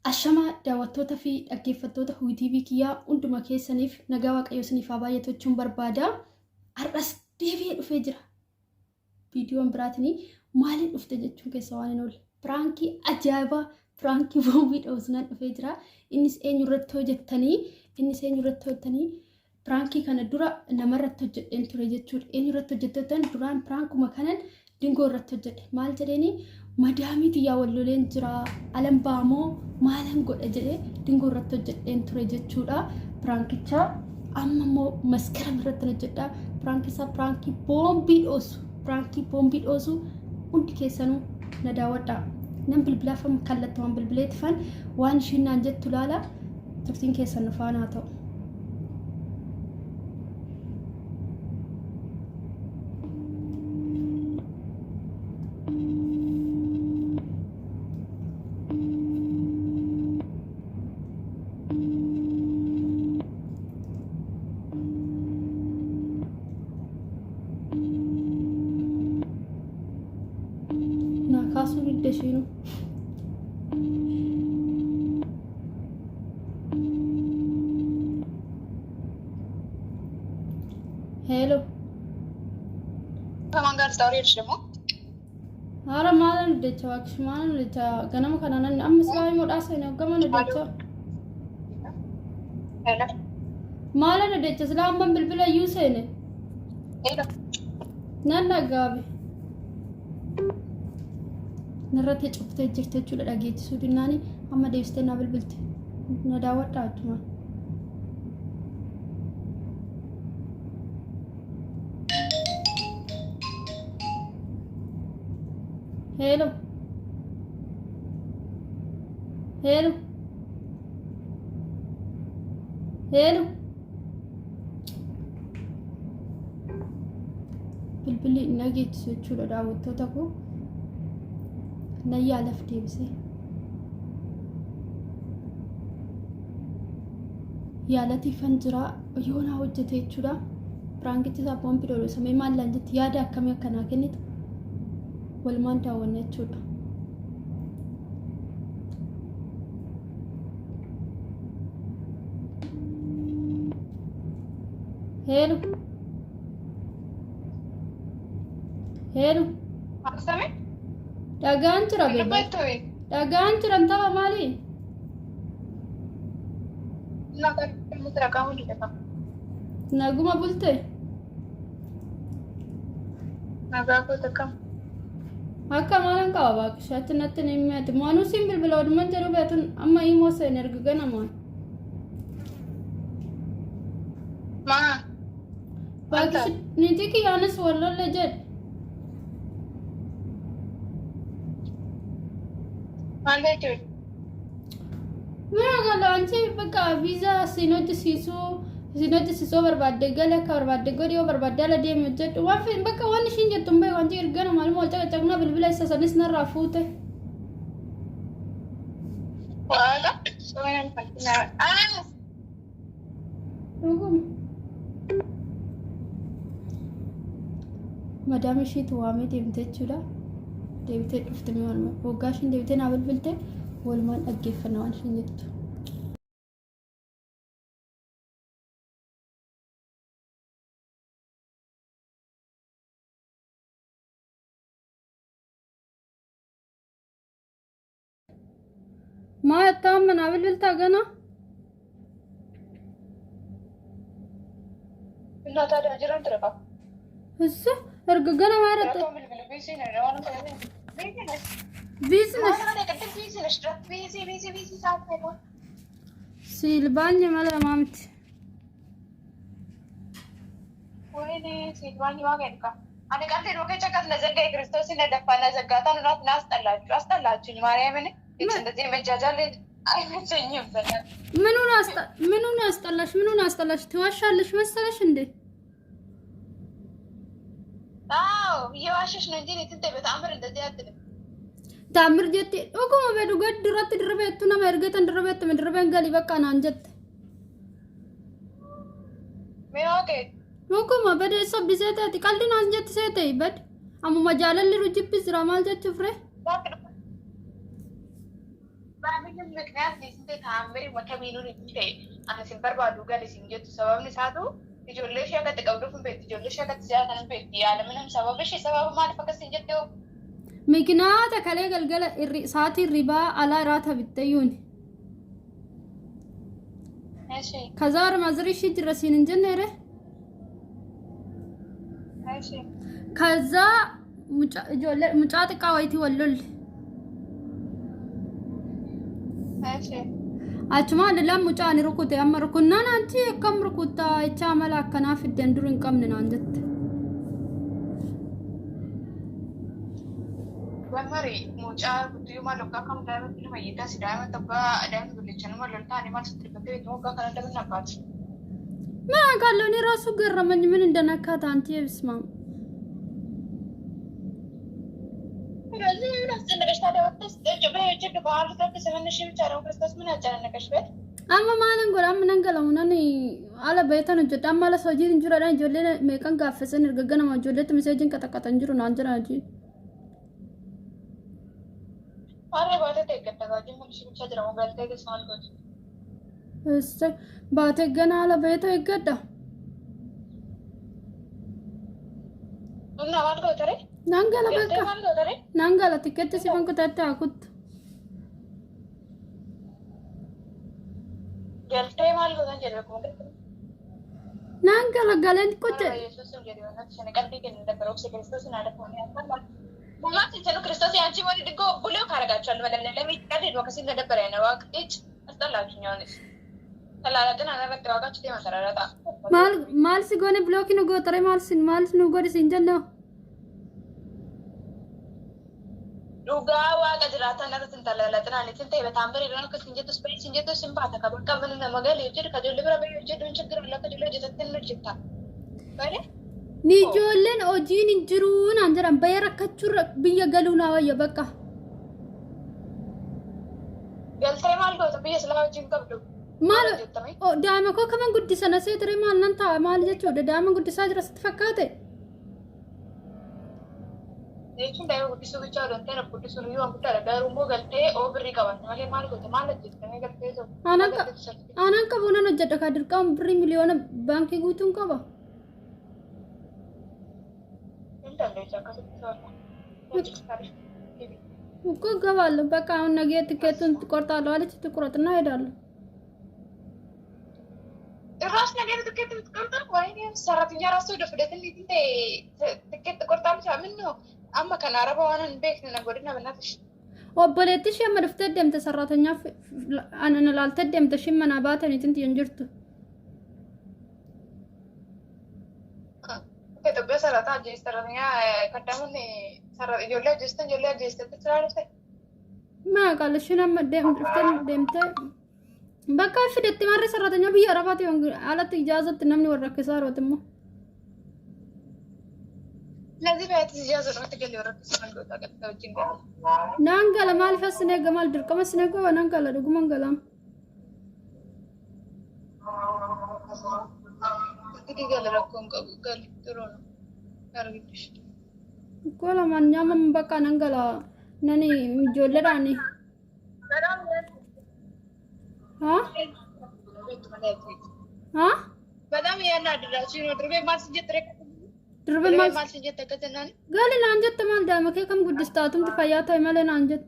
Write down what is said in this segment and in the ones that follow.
Ashama daawwattoota fi dhaggeeffattoota TV kiyyaa hunduma keessaniif nagaa waaqayyoo isiniif haa baay'atu jechuun barbaada. Har'as deebi'ee dhufee jira. Viidiyoon biraatiin maaliin dhufte jechuun keessa waan hin oolle. Piraankii ajaa'ibaa, piraankii boombii dhoosnaan dhufee jira. Innis eenyurratti hojjettanii piraankii kana dura namarratti hojjedheen ture jechuudha. Eenyurratti hojjettan duraan piraankuma kanan dingoo irratti hojjedhe. Maal jedheeni madaamiiti yaa walloleen jira alambaamoo maalan godha jedhee dingoo irratti hojjedheen ture jechuudha. Piraankicha amma immoo maskaram irratti hojjedha. Piraankisa piraankii boombii dhoosu hundi keessanuu na daawwadha. Nan bilbilaafam kallattumaan bilbileetifan waan ishiin naan jettu laala turtiin keessan nu faana haa ta'u. Kasu dideshinu hello kamangar story demo ara malan decha waksh malan decha ganam kananan amslai modasa ne gaman decha hello malan decha salam ban bilbila yusene hello nanna gabe narratti cuftee jirte jechuudha dhageessisuu dinnaani amma deebistee na bilbilte na daawwadha achuma hello hello hello bilbilli dhageessisu jechuudha daawwattoota koo nayya laf deebise yaalati fanjira yoona hojjete jechuudha. Piraankichi isaa boombii dhoosame maal laan jetti yaada akkamii akkanaa kennitu walumaan daawwanna jechuudha. Hello hello Asame dagaan jira bebe dagaan jiran tapha maali naguma bulte akka maalan qaba baaqishaatti natti ni himmeeti moonuu siin bilbila walumaan jedhu beetun amma himoo seen erga ganamaan baaqish niitii kiyyaanis wallolle jedhe Mana lanci baka visa sinoti siso berbada gala ka berbada gori o berbada la dia mujud wafin baka wani shinje tumbe wanti irgana malu mo cak cakna bilbila isa sanis na rafute wala soalan patina madam shi tuwame demte chula demte duftame walma ogashin demte na bilbilte walman aggeeffanna waan shin jettu ما يتامن بالبلتا غنا لا تاد اجرن ترقا بس ارغغنا مارت بيزنس سيلبانيا مالا مامت ويني سيلبانيا واقعك انا قلت روكي چكت نزغاي ክርስቶስ እንደደፋና ዘጋታን ራት አስጠላችሁ ማርያምን እንደዚህ መጃጃል አይመቸኝም በቃ ምኑን አስጠላሽ ትዋሻለሽ መሰለሽ እንዴ አዎ የዋሸሽ ነው እንጂ እንትን በጣምር እንደዚህ አትልም ታምር ጀቴ ኦኮማ በዱገድ ድረት ድርበቱ ነው መርገተን ድርበት ምድርበን ጋሊ በቃ ናንጀት ሚያውቀ ኦኮማ በደሰ ቢሰተ ቀልድን አንጀት ሰተ ይበድ አሙ መጃለል ሩጅብ ዝራ ማልጀት ፍሬ ምክንያት ዲስቴ ታምሪ ወከሚኑን እንዴ አነስ በርባዱ ጋር ሲንጀት ሰበብን ሳቱ ijoollee ishee akkatti qabduuf hin beektu ijoollee ishee akkatti jiraatan hin beektu yaada minam sababa ishee sababa maaliif akkas hin jettee Mikinaata kalee galgala sa'aatii ribaa alaa iraata bittayyuun ከዛ ማዝሪሽ ድረሲን እንጀነረ ከዛ ሙጫ ጥቃ ወይቲ ወለል አችማ ለለም ሙጫ ንሩኩት ያመርኩና አንቺ ከምርኩታ እቻ መላከና ፍደንዱርን ቀምንና አንጀት ወመሪ ሙጫ ጉዲዩ ማለካ ከም ዳይመት ለማይታ ሲዳይመት ተባ ዳይመት ብልጭን ማለልታ አኒማል ስትልበት ወጋ ካለ እንደምናባት ማ ካለኒ ራሱ ገረመኝ ምን እንደነካት አንቺ ብስማ ስለዚህ ለስተነሽ ታደወጥስ በጀብ ባል ተከሰመነሽ ብቻ ነው ክርስቶስ ምን አጨነቀሽ በት amma maalan godha amnan galawunani ala beetan hojjedha amma ala hojiin jiruudha ijoollee meeqan gaaffatan ergaganama ijoolleetti miseejiin qaxaqatan jiru naan jira hojii Arre baate teeggata gaajin mul'isuu bicha jira mobaayiltee keessa maal godhu? Baate gana ala beeto eeggadha. Humna maal gootare? Nangala bakka. Maal gootare? Nangala tiketti sifan kutatte akut. Galtee maal gootan jedhe akkuma Nangala galeen koche. Yesuus jedhe wanti sana qalbii kennu dabbaroof Kiristoos na dhafuun akka Mulaati jedhu Kiristoos yaanchi wali diggoo bulee kaaragaachuu malee lamii qalbii akkasiin dabbaree na waaqtichi astallaachu nyaanis. Talaalatin anarratti waaqachi deema sararata. Maal si goone blooki nu gootare maal nu godhi siin jennoo. Dhugaa waaqa jiraatan irratti hin talaalatin anitin ta'e bataan bareedan akkasiin jettu sin baata ka bakka mana nama galee jedhu ka ijoollee bira bahee hojjedhu hin chiggiru lakka ijoollee hojjetattee hin hojjetta. Bare? Ni ijoolleen hojiin hin jiru naan jedhan bayya rakkachuu biyya galuu naa wayya bakka. Galtee maal goota biyya silaa wajjin qabdu? Maal daa'ima koo kaman guddisana seetire maal nan ta'a maal jechuudha daa'ima guddisaa jira sitti fakkaate. Jechuun daa'ima guddisuu bichaa odoon ta'e guddisuun iyyuu waan guddaadha garuu immoo galtee birrii qabatte malee maal goota maal hojjetamee galtee ta'u. Aanaan qabu nan hojjedha kaa dirqama birrii miliyoona baankii guutuun qaba. Hin dandeessu akkasitti soorata. እኮ እገባለሁ በቃ አሁን ነገ ትኬቱን ትቆርጣለሁ አለች ትቆርጥና እሄዳለሁ ራስ ነገር ትኬት ትቆርጣ ወይኔ ሰራተኛ ራሱ ደፍደት እንዴት ትኬት ትቆርጣለች ምን ነው አማ ከናረባ ዋናን ቤት ነገርና በእናትሽ ኦቦሌትሽ የመድፍተ ደምተ ሰራተኛ አነን ላልተ ደምተ ሽመና ባተን እንት እንጅርቱ ከኢትዮጵያ ሰራታ ጀይ ሰራተኛ ከዳሙን ሰራ ይጆላ ጀስተን ትችላለች ማቃለሽ ነመደም ደምተ በቃ ፍደት ማረ ሰራተኛ ብዬ አረባት ይሆን አላት ኢጃዘት ነምን ወረከሳር ወጥሞ ለዚህ ቤት ኢጃዘት ነው ተገለ ወረከሳር ነው ታቀጣውጭን ናንጋለ ማልፈስ ነገማል ድርቀመስ ነገ ናንጋለ ድጉመንጋላም እንግዲህ ገለረኮን ቀቡቀል ጥሩ ነው አርግልሽ ኮላ ማንኛውም በቃ ናንጋላ ነኒ ጆለዳኒ በጣም ያናድራችሁ ነው ድርቤ ማስጀት ተከተናል ጋልና አንጀት ማልዳ መከከም ጉድስታቱም ተፈያታ ይመለና አንጀት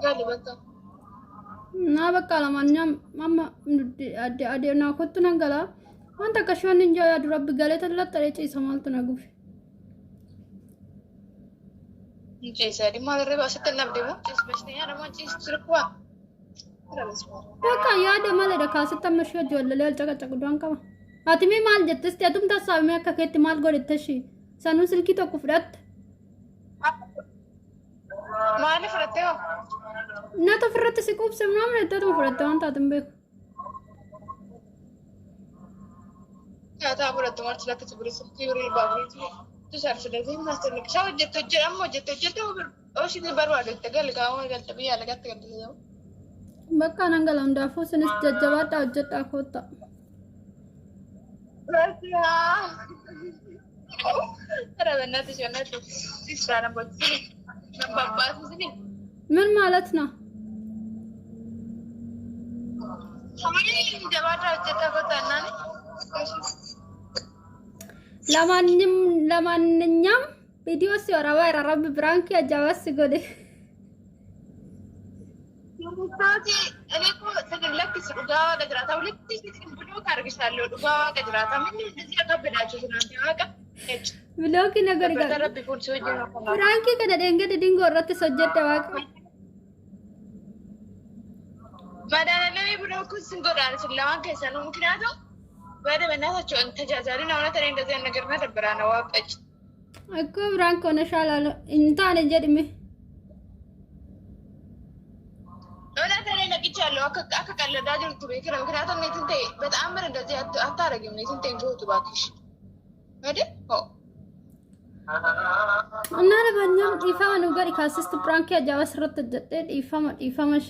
ጋሊ በቃ እና በቃ ለማንኛውም ማማ አዴና ኮቱ ነንገላ አንተ ከሽወን እንጃ ያድረብ ጋለ ተለጠረ ይሰማልቱ ነጉፍ Jesa di malah reba setenam demo, jes biasanya nama jes serkuat. Baka ya ada malah dah kasih tamu sih jual lelel cakap doang kau. Hati me mal jatuh setiap tu tak sahaja me kakek mal gor itu sih. Sanu silki tu kufrat. Mana kufrat ya? Na tu kufrat sih kup semua mana itu tu kufrat tuan tak tembe. Ya tak boleh tuan celaka seberi seberi bagus tu. Tu saya sudah sih master nak. Saya jatuh oh sih baru ada tegal kau orang tapi ya lagi tegal tu. Baka nanggal anda fokus jawab tak jat aku tak. Rasia. Ada benar tu sih benar tu. Siswa nak buat sih. Nampak pas ምን ማለት ነው? ለማንኛውም ቪዲዮ ሲወራው ረብ ብራንክ ያጃባስ ጎዴ ብሎክ ነገር ይገር ብራንክ ከደንገ ድንጎ ረተ ሰጀደ ዋቅ ማዳናለኔ ብሎክ ስንጎዳል ስለማን ከሰኑ ምክንያቱም ወደ በእናታቸው እንተጃጃሪ ነው ማለት እኔ እንደዚህ ነገር ነበር ነው ዋቀች እኮ ብራንክ ሆነሻል አለ እንታን እንጀድም እውነት እኔ ነቅቻለሁ አከቀለዳጅ ትበይ ነው ምክንያቱም እኔ ትንቴ በጣም ምር እንደዚህ አታረግም እኔ ትንቴ ጎቱ ባክሽ አይደል እና ለማንኛውም ዲፋማ ነው ጋር ካስስት ፕራንክ ያጃባስ ረተ ጀደ ዲፋማ እሺ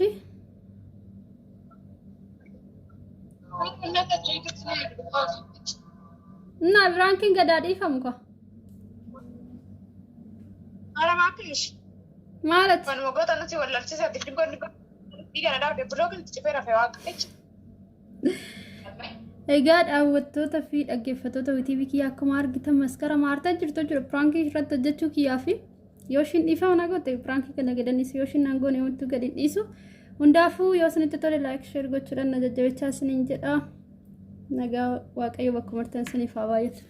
እና ብራንኪን ገዳዲ ፈምኳ አረማክሽ ማለት ነው ወጣ ነው ሲወላልች ሰዓት ድንጎን ይገራዳ ብሎግን ጽፈራ ፈዋቀች egaa daawwattoota fi dhaggeeffattoota TV kiyyaa akkuma argitan maskara maartaa jirtu jiru prank irratti hojjechuu kiyyaa fi yoo shin dhiifama nagote prank kana gadanis yoo shin nangoon yoomtu gadi dhiisu hundaafuu yoo isinitti tole like share gochuudhaan na jajjabechaa isiniin jedha nagaa waaqayyo bakka martan isiniif haa baay'atu